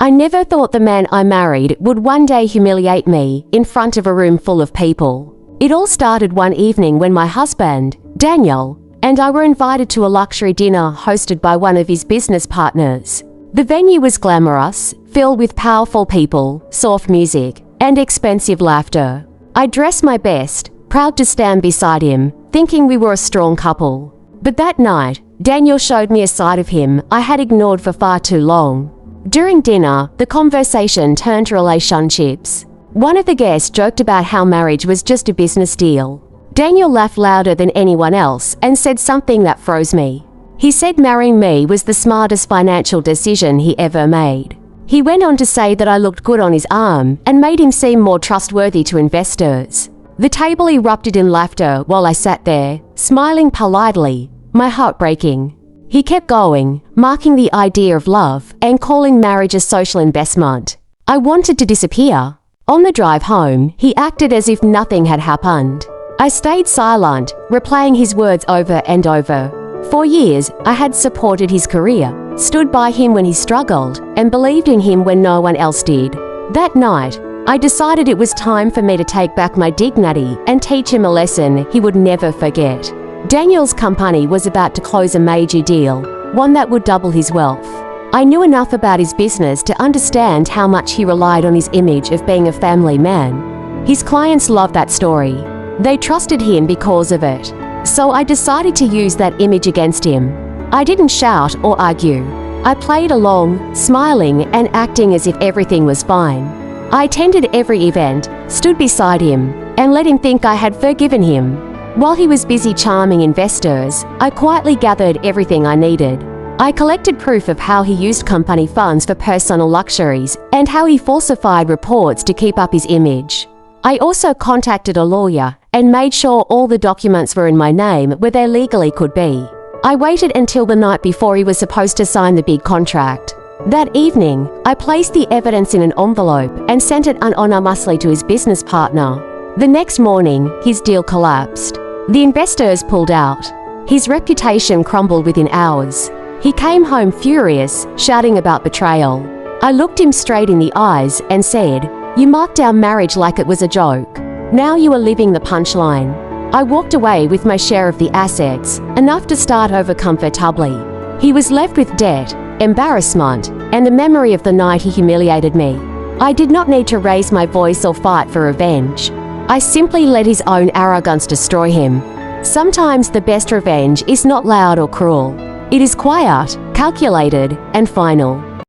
I never thought the man I married would one day humiliate me in front of a room full of people. It all started one evening when my husband, Daniel, and I were invited to a luxury dinner hosted by one of his business partners. The venue was glamorous, filled with powerful people, soft music, and expensive laughter. I dressed my best, proud to stand beside him, thinking we were a strong couple. But that night, Daniel showed me a side of him I had ignored for far too long. During dinner, the conversation turned to relationships. One of the guests joked about how marriage was just a business deal. Daniel laughed louder than anyone else and said something that froze me. He said marrying me was the smartest financial decision he ever made. He went on to say that I looked good on his arm and made him seem more trustworthy to investors. The table erupted in laughter while I sat there, smiling politely, my heart breaking. He kept going, marking the idea of love and calling marriage a social investment. I wanted to disappear. On the drive home, he acted as if nothing had happened. I stayed silent, replaying his words over and over. For years, I had supported his career, stood by him when he struggled, and believed in him when no one else did. That night, I decided it was time for me to take back my dignity and teach him a lesson he would never forget. Daniel's company was about to close a major deal, one that would double his wealth. I knew enough about his business to understand how much he relied on his image of being a family man. His clients loved that story. They trusted him because of it. So I decided to use that image against him. I didn't shout or argue. I played along, smiling and acting as if everything was fine. I attended every event, stood beside him, and let him think I had forgiven him. While he was busy charming investors, I quietly gathered everything I needed. I collected proof of how he used company funds for personal luxuries and how he falsified reports to keep up his image. I also contacted a lawyer and made sure all the documents were in my name where they legally could be. I waited until the night before he was supposed to sign the big contract. That evening, I placed the evidence in an envelope and sent it anonymously to his business partner. The next morning, his deal collapsed. The investors pulled out. His reputation crumbled within hours. He came home furious, shouting about betrayal. I looked him straight in the eyes and said, "You marked our marriage like it was a joke. Now you are living the punchline." I walked away with my share of the assets, enough to start over comfortably. He was left with debt, embarrassment, and the memory of the night he humiliated me. I did not need to raise my voice or fight for revenge. I simply let his own arrogance destroy him. Sometimes the best revenge is not loud or cruel. It is quiet, calculated, and final.